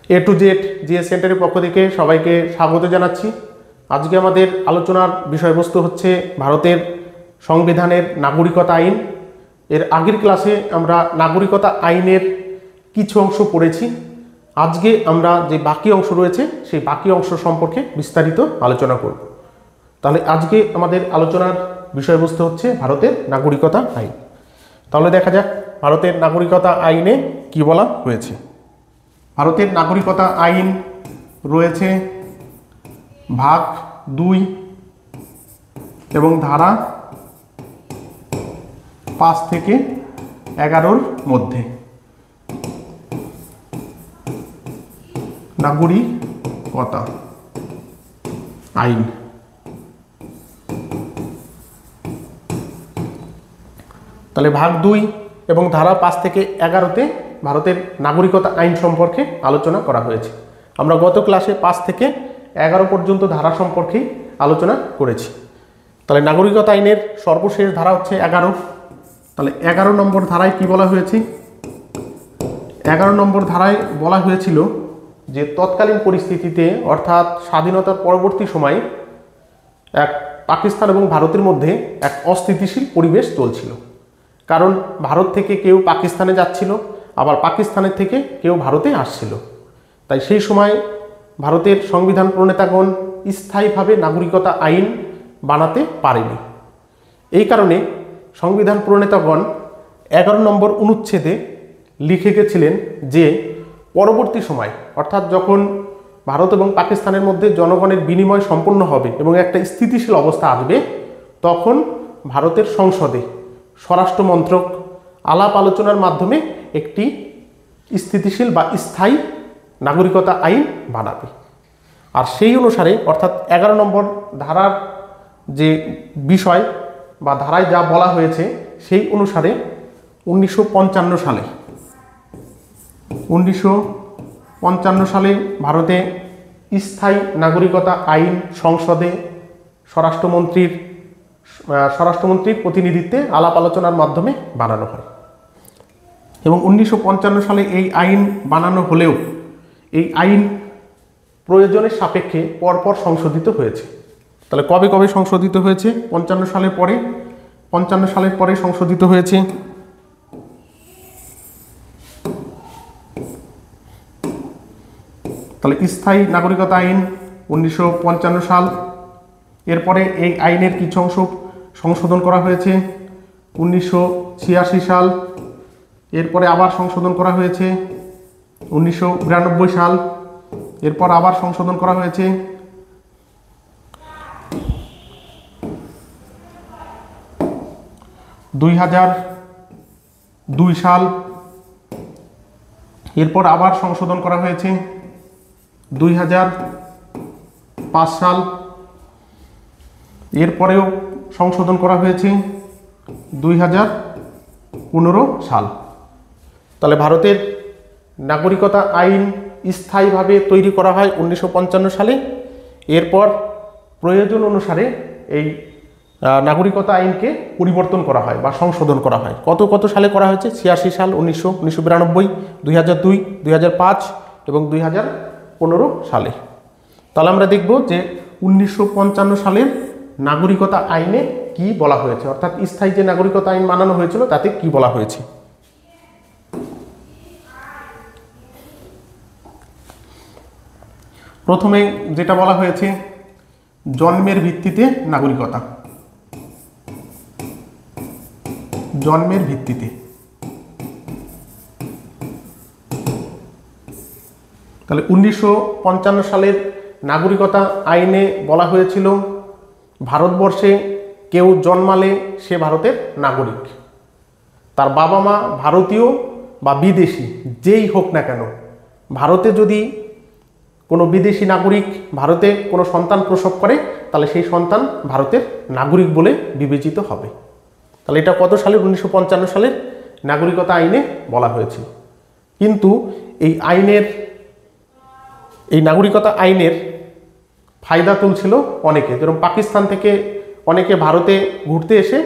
A to Z GS সেন্টারের পক্ষ থেকে সবাইকে স্বাগত জানাচ্ছি। আজকে আমাদের আলোচনার বিষয়বস্তু হচ্ছে ভারতের সংবিধানের নাগরিকতা আইন। এর আগের ক্লাসে আমরা নাগরিকতা আইনের কিছু অংশ পড়েছি। আজকে আমরা যে বাকি অংশ রয়েছে সেই বাকি অংশ সম্পর্কে বিস্তারিত আলোচনা করব। তাহলে আজকে আমাদের আলোচনার বিষয়বস্তু হচ্ছে ভারতের নাগরিকতা আইন। তাহলে দেখা যাক ভারতের নাগরিকতা আইনে কি বলা হয়েছে। ভারতের নাগরিকতা আইন রয়েছে ভাগ 2 এবং ধারা 5 থেকে 11 মধ্যে। নাগরিকতা আইন তাহলে ভাগ 2 এবং ধারা 5 থেকে 11তে ভারতের নাগরিকতা আইন সম্পর্কে আলোচনা করা হয়েছে। আমরা গত ক্লাসে 5 থেকে 11 পর্যন্ত ধারা সম্পর্কে আলোচনা করেছি। তাহলে নাগরিকতা আইনের সর্বশেষ ধারা হচ্ছে 11। তাহলে 11 নম্বর ধারায় কি বলা হয়েছে? 11 নম্বর ধারায় বলা হয়েছিল যে তৎকালীন পরিস্থিতিতে অর্থাৎ স্বাধীনতার পরবর্তী সময়ে পাকিস্তান এবং ভারতের মধ্যে এক অস্থিতিশীল পরিবেশ চলছিল। কারণ ভারত থেকে কেউ পাকিস্তানে যাচ্ছিল, আবার পাকিস্তানের থেকে কেউ ভারতে আসছিল। তাই সেই সময় ভারতের সংবিধান প্রণেতাগণ স্থায়ীভাবে নাগরিকতা আইন বানাতে পারেনি। এই কারণে সংবিধান প্রণেতাগণ 11 নম্বর অনুচ্ছেদে লিখে গেছিলেন যে পরবর্তী সময় অর্থাৎ যখন ভারত এবং পাকিস্তানের মধ্যে জনগণের বিনিময় সম্পন্ন হবে এবং একটা স্থিতিশীল অবস্থা আসবে, তখন ভারতের সংসদে স্বরাষ্ট্র মন্ত্রক আলাপ আলোচনার মাধ্যমে একটি স্থিতিশীল বা স্থায়ী নাগরিকতা আইন বানাবে। আর সেই অনুসারে অর্থাৎ 11 নম্বর ধারার যে বিষয় বা ধারায় যা বলা হয়েছে সেই অনুসারে 1955 সালে ভারতে স্থায়ী নাগরিকতা আইন সংসদে স্বরাষ্ট্রমন্ত্রীর প্রতিনিধিত্বে আলাপ আলোচনার মাধ্যমে বানানো হয়। এবং 1955 সালে এই আইন বানানো হলেও এই আইন প্রয়োজনের সাপেক্ষে পরপর সংশোধিত হয়েছে। তাহলে কবে কবে সংশোধিত হয়েছে? 55 সালের পরে সংশোধিত হয়েছে। তাহলে স্থায়ী নাগরিকতা আইন 1955 সাল। এরপরে এই আইনের কিছু অংশ সংশোধন করা হয়েছে 1986 সাল। এরপরে আবার সংশোধন করা হয়েছে 1992 সাল। এরপর আবার সংশোধন করা হয়েছে 2002 সাল। এরপর আবার সংশোধন করা হয়েছে 2005 সাল। এরপরেও সংশোধন করা হয়েছে 2015 সাল। তাহলে ভারতের নাগরিকতা আইন স্থায়ীভাবে তৈরি করা হয় 1955 সালে। এরপর প্রয়োজন অনুসারে এই নাগরিকতা আইনকে পরিবর্তন করা হয় বা সংশোধন করা হয়। কত সালে করা হয়েছে? 86 সাল, 1992, 2002, 2005 এবং 2015 সালে। তাহলে আমরা দেখব যে 1955 সালের নাগরিকতা আইনে কি বলা হয়েছে, অর্থাৎ স্থায়ী যে নাগরিকতা আইন বানানো হয়েছিল তাতে কি বলা হয়েছে। প্রথমে যেটা বলা হয়েছে জন্মের ভিত্তিতে নাগরিকতা। জন্মের ভিত্তিতে। তাহলে 1955 সালের নাগরিকতা আইনে বলা হয়েছিল ভারতবর্ষে কেউ জন্মালে সে ভারতের নাগরিক। তার বাবা মা ভারতীয় বা বিদেশি যেই হোক না কেন, ভারতে যদি কোনো বিদেশি নাগরিক ভারতে কোনো সন্তান প্রসব করে তাহলে সেই সন্তান ভারতের নাগরিক বলে বিবেচিত হবে। তাহলে এটা কত সালে? 1955 সালের নাগরিকতা আইনে বলা হয়েছিল। কিন্তু এই নাগরিকতা আইনের ফায়দা তুলছিল অনেকে, যেরকম পাকিস্তান থেকে অনেকে ভারতে ঘুরতে এসে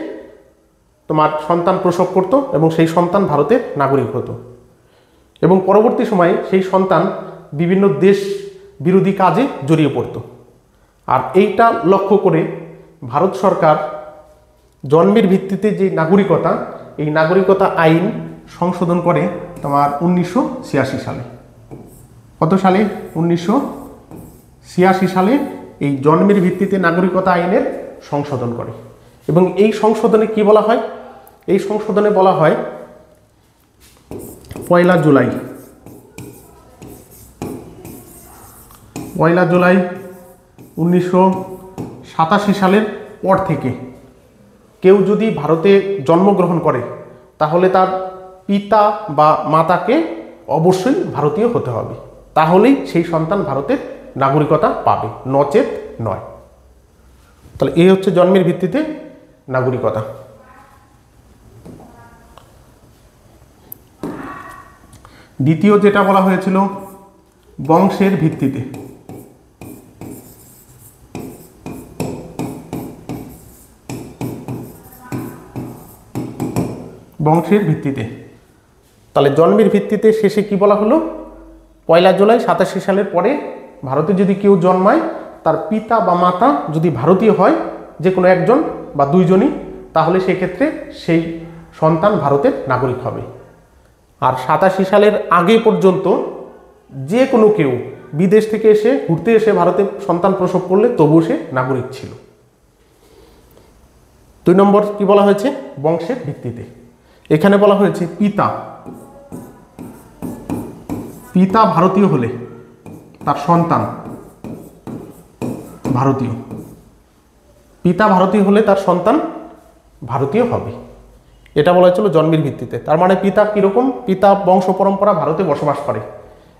তোমার সন্তান প্রসব করত এবং সেই সন্তান ভারতের নাগরিক হতো। এবং পরবর্তী সময়ে সেই সন্তান বিভিন্ন দেশ বিরোধী কাজে জড়িয়ে পড়ত। আর এইটা লক্ষ্য করে ভারত সরকার জন্মের ভিত্তিতে যে নাগরিকতা, এই নাগরিকতা আইন সংশোধন করে তোমার 1986 সালে। কত সালে? 1986 সালে এই জন্মের ভিত্তিতে নাগরিকতা আইনের সংশোধন করে। এবং এই সংশোধনে কি বলা হয়? এই সংশোধনে বলা হয় 1 জুলাই 1987 সালের পর থেকে কেউ যদি ভারতে জন্মগ্রহণ করে তাহলে তার পিতা বা মাতাকে অবশ্যই ভারতীয় হতে হবে, তাহলেই সেই সন্তান ভারতের নাগরিকতা পাবে, নচেত নয়। তাহলে এই হচ্ছে জন্মের ভিত্তিতে নাগরিকতা। দ্বিতীয় যেটা বলা হয়েছিল বংশের ভিত্তিতে। বংশের ভিত্তিতে, তাহলে জন্মের ভিত্তিতে শেষে কি বলা হলো? 1 জুলাই 87 সালের পরে ভারতে যদি কেউ জন্মায়, তার পিতা বা মাতা যদি ভারতীয় হয়, যে কোনো একজন বা দুইজনই, তাহলে সেক্ষেত্রে সেই সন্তান ভারতের নাগরিক হবে। আর 87 সালের আগে পর্যন্ত যে কোনো কেউ বিদেশ থেকে এসে ঘুরতে এসে ভারতে সন্তান প্রসব করলে তবুও সে নাগরিক ছিল। 2 নম্বর কি বলা হয়েছে? বংশের ভিত্তিতে। এখানে বলা হয়েছে পিতা ভারতীয় হলে তার সন্তান ভারতীয়, পিতা ভারতীয় হলে তার সন্তান ভারতীয় হবে। এটা বলা হয়েছিল জন্মের ভিত্তিতে। তার মানে পিতা কিরকম? পিতা বংশ পরম্পরা ভারতে বসবাস করে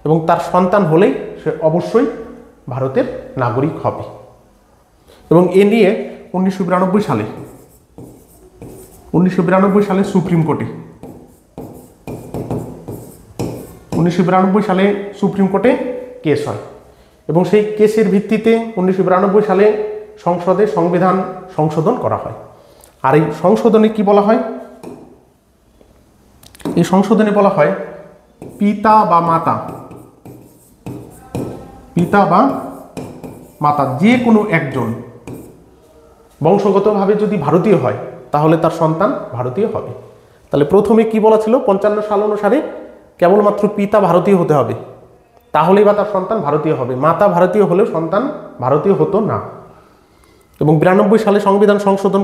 এবং তার সন্তান হলেই সে অবশ্যই ভারতের নাগরিক হবে। এবং এ নিয়ে 1992 সালে সুপ্রিম কোর্টে 1992 সালে সুপ্রিম কোর্টে কেস হয় এবং সেই কেসের ভিত্তিতে 1992 সালে সংসদে সংবিধান সংশোধন করা হয়। আর এই সংশোধনে কি বলা হয়? এই সংশোধনে বলা হয় পিতা বা মাতা যে কোনো একজন বংশগতভাবে যদি ভারতীয় হয় তাহলে তার সন্তান ভারতীয় হবে। তাহলে প্রথমে কি বলা ছিল? 55 সাল অনুসারে কেবলমাত্র পিতা ভারতীয় হতে হবে, তাহলেই বা তার সন্তান ভারতীয় হবে। মাতা ভারতীয় হলেও সন্তান ভারতীয় হতো না। এবং 92 সালে সংবিধান সংশোধন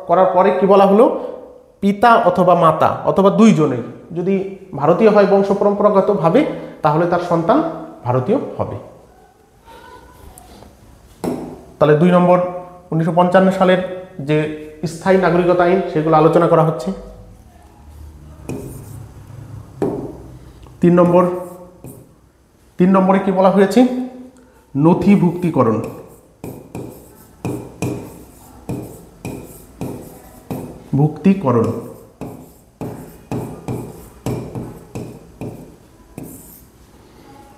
করার পরে কি বলা হলো? পিতা অথবা মাতা অথবা দুইজনেই যদি ভারতীয় হয় বংশ পরম্পরাগতভাবে, তাহলে তার সন্তান ভারতীয় হবে। তাহলে 2 নম্বর 1955 সালের যে স্থায়ী নাগরিকতা আইন, সেগুলো আলোচনা করা হচ্ছে। 3 নম্বরে কি বলা হয়েছে? নথিভুক্তিকরণ।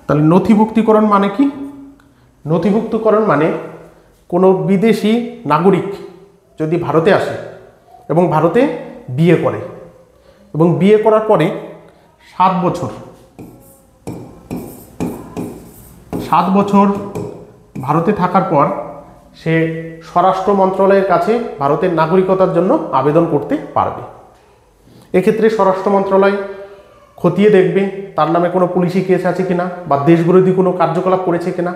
তাহলে নথিভুক্তিকরণ মানে কি? নথিভুক্তিকরণ মানে কোনো বিদেশি নাগরিক যদি ভারতে আসে এবং ভারতে বিয়ে করে এবং বিয়ে করার পরে 7 বছর ভারতে থাকার পর সে স্বরাষ্ট্র মন্ত্রণালয়ের কাছে ভারতের নাগরিকতার জন্য আবেদন করতে পারবে। এক্ষেত্রে স্বরাষ্ট্র মন্ত্রণালয় খতিয়ে দেখবে তার নামে কোনো পুলিশি কেস আছে কিনা বা দেশবিরোধী কোনো কার্যকলাপ করেছে কিনা।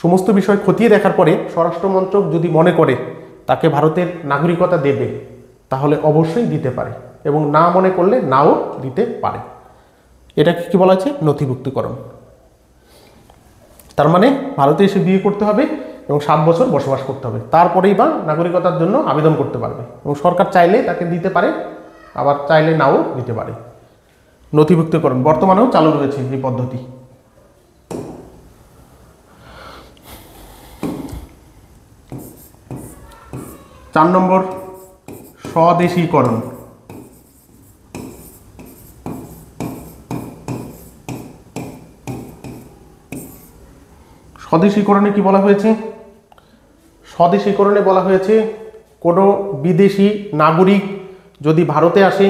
সমস্ত বিষয় খতিয়ে দেখার পরে স্বরাষ্ট্র মন্ত্রক যদি মনে করে তাকে ভারতের নাগরিকতা দেবে, তাহলে অবশ্যই দিতে পারে, এবং না মনে করলে নাও দিতে পারে। এটাকে কি বলা হচ্ছে? নথিভুক্তিকরণ। তার মানে ভারতে এসে বিয়ে করতে হবে এবং 7 বছর বসবাস করতে হবে, তারপরেই বা নাগরিকতার জন্য আবেদন করতে পারবে। এবং সরকার চাইলে তাকে দিতে পারে, আবার চাইলে নাও দিতে পারে। নথিভুক্তিকরণ বর্তমানেও চালু রয়েছে এই পদ্ধতি। 4 নম্বর স্বদেশীকরণ। স্বদেশীকরণে কি বলা হয়েছে? স্বদেশীকরণে বলা হয়েছে কোনো বিদেশি নাগরিক যদি ভারতে আসে,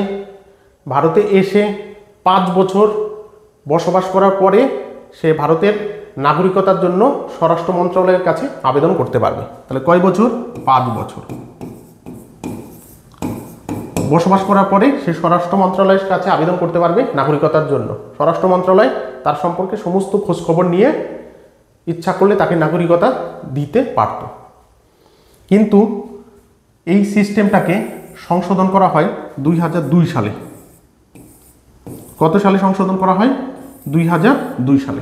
ভারতে এসে 5 বছর বসবাস করার পরে সে ভারতের নাগরিকতার জন্য স্বরাষ্ট্র মন্ত্রণালয়ের কাছে আবেদন করতে পারবে। তাহলে কয় বছর? 5 বছর বসবাস করার পরে সে স্বরাষ্ট্র মন্ত্রণালয়ের কাছে আবেদন করতে পারবে নাগরিকতার জন্য। স্বরাষ্ট্র মন্ত্রণালয় তার সম্পর্কে সমস্ত খোঁজখবর নিয়ে ইচ্ছা করলে তাকে নাগরিকতা দিতে পারত। কিন্তু এই সিস্টেমটাকে সংশোধন করা হয় 2002 সালে। কত সালে সংশোধন করা হয়? 2002 সালে।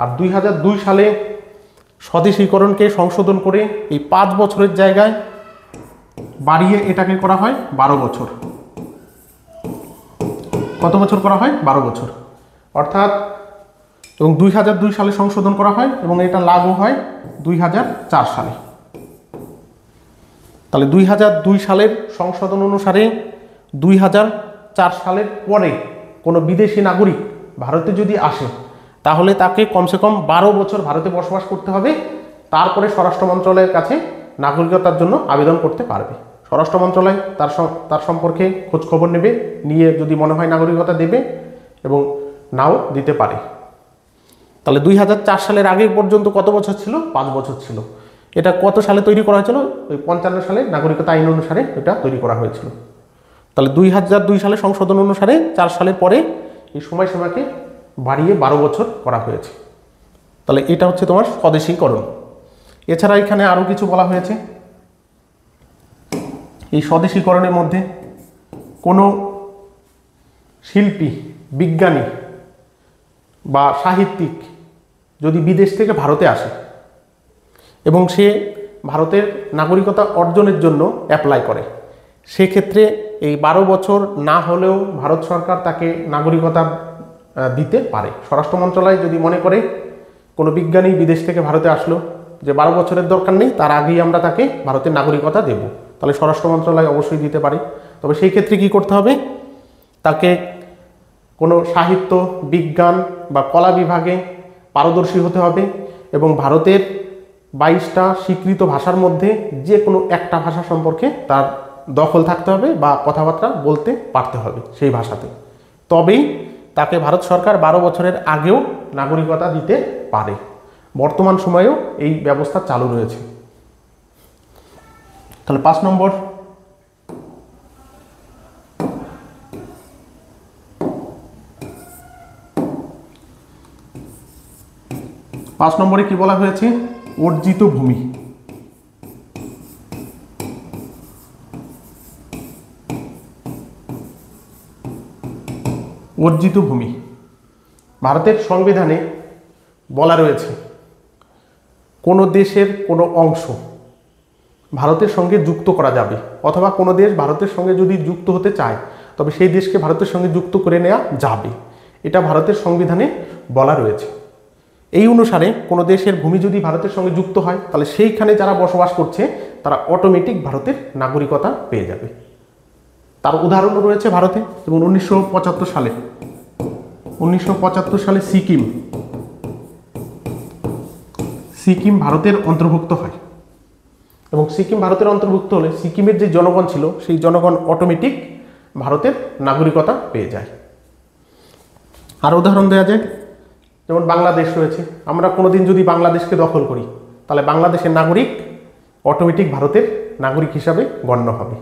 আর 2002 সালে স্বদেশীকরণকে সংশোধন করে এই 5 বছরের জায়গায় বাড়িয়ে এটাকে করা হয় 12 বছর। কত বছর করা হয়? 12 বছর। অর্থাৎ এবং 2002 সালে সংশোধন করা হয় এবং এটা লাগু হয় 2004 সালে। তাহলে 2002 সালের সংশোধন অনুসারে 2004 সালের পরে কোনো বিদেশি নাগরিক ভারতে যদি আসে তাহলে তাকে কমসে কম 12 বছর ভারতে বসবাস করতে হবে, তারপরে স্বরাষ্ট্র মন্ত্রণালয়ের কাছে নাগরিকতার জন্য আবেদন করতে পারবে। স্বরাষ্ট্র মন্ত্রণালয় তার সম্পর্কে খোঁজখবর নেবে, নিয়ে যদি মনে হয় নাগরিকতা দেবে এবং নাও দিতে পারে। তাহলে 2004 সালের আগে পর্যন্ত কত বছর ছিল? 5 বছর ছিল। এটা কত সালে তৈরি করা হয়েছিল? ওই 55 সালে নাগরিকতা আইন অনুসারে এটা তৈরি করা হয়েছিল। তাহলে 2002 সালে সংশোধন অনুসারে 4 সালের পরে এই সময়সীমাকে বাড়িয়ে 12 বছর করা হয়েছে। তাহলে এটা হচ্ছে তোমার স্বদেশীকরণ। এছাড়া এখানে আরও কিছু বলা হয়েছে। এই স্বদেশীকরণের মধ্যে কোনো শিল্পী, বিজ্ঞানী বা সাহিত্যিক যদি বিদেশ থেকে ভারতে আসে এবং সে ভারতের নাগরিকতা অর্জনের জন্য অ্যাপ্লাই করে, সেক্ষেত্রে এই 12 বছর না হলেও ভারত সরকার তাকে নাগরিকতা দিতে পারে। স্বরাষ্ট্র মন্ত্রণালয় যদি মনে করে কোনো বিজ্ঞানী বিদেশ থেকে ভারতে আসলো, যে 12 বছরের দরকার নেই, তার আগেই আমরা তাকে ভারতের নাগরিকতা দেব, তাহলে স্বরাষ্ট্র মন্ত্রণালয় অবশ্যই দিতে পারে। তবে সেই ক্ষেত্রে কি করতে হবে? তাকে কোনো সাহিত্য, বিজ্ঞান বা কলা বিভাগে পারদর্শী হতে হবে এবং ভারতের 22টা স্বীকৃত ভাষার মধ্যে যে কোনো একটা ভাষা সম্পর্কে তার দখল থাকতে হবে বা কথাবার্তা বলতে পারতে হবে সেই ভাষাতে, তবেই তাকে ভারত সরকার 12 বছরের আগেও নাগরিকতা দিতে পারে। বর্তমান সময়েও এই ব্যবস্থা চালু রয়েছে। তাহলে 5 নম্বর, কি বলা হয়েছে? অর্জিত ভূমি। অর্জিত ভূমি ভারতের সংবিধানে বলা রয়েছে কোনো দেশের কোনো অংশ ভারতের সঙ্গে যুক্ত করা যাবে, অথবা কোনো দেশ ভারতের সঙ্গে যদি যুক্ত হতে চায় তবে সেই দেশকে ভারতের সঙ্গে যুক্ত করে নেওয়া যাবে। এটা ভারতের সংবিধানে বলা রয়েছে। এই অনুসারে কোনো দেশের ভূমি যদি ভারতের সঙ্গে যুক্ত হয় তাহলে সেইখানে যারা বসবাস করছে তারা অটোমেটিক ভারতের নাগরিকতা পেয়ে যাবে। তার উদাহরণও রয়েছে ভারতে, যেমন 1975 সালে সিকিম ভারতের অন্তর্ভুক্ত হয় এবং সিকিম ভারতের অন্তর্ভুক্ত হলে সিকিমের যে জনগণ ছিল সেই জনগণ অটোমেটিক ভারতের নাগরিকতা পেয়ে যায়। আর উদাহরণ দেওয়া যায়, যেমন বাংলাদেশ রয়েছে, আমরা কোনোদিন যদি বাংলাদেশকে দখল করি তাহলে বাংলাদেশের নাগরিক অটোমেটিক ভারতের নাগরিক হিসাবে গণ্য হবে।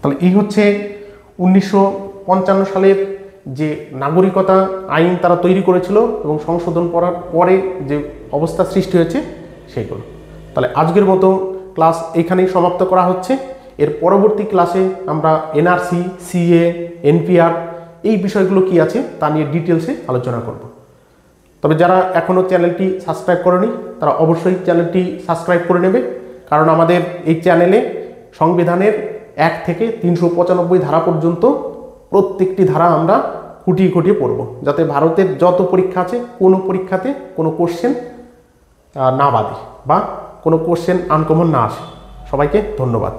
তাহলে এই হচ্ছে 1955 সালের যে নাগরিকতা আইন তারা তৈরি করেছিল এবং সংশোধন করার পরে যে অবস্থা সৃষ্টি হয়েছে সেইগুলো। তাহলে আজকের মতো ক্লাস এখানেই সমাপ্ত করা হচ্ছে। এর পরবর্তী ক্লাসে আমরা এনআরসি, সিএ, এনপিআর এই বিষয়গুলো কি আছে তা নিয়ে ডিটেলসে আলোচনা করব। তবে যারা এখনও চ্যানেলটি সাবস্ক্রাইব করেনি তারা অবশ্যই চ্যানেলটি সাবস্ক্রাইব করে নেবে, কারণ আমাদের এই চ্যানেলে সংবিধানের 1 থেকে 395 ধারা পর্যন্ত প্রত্যেকটি ধারা আমরা খুঁটিয়ে খুঁটিয়ে পড়ব, যাতে ভারতের যত পরীক্ষা আছে কোনো পরীক্ষাতে কোনো কোশ্চেন না বাদে বা কোনো কোশ্চেন আনকমন না আসে। সবাইকে ধন্যবাদ।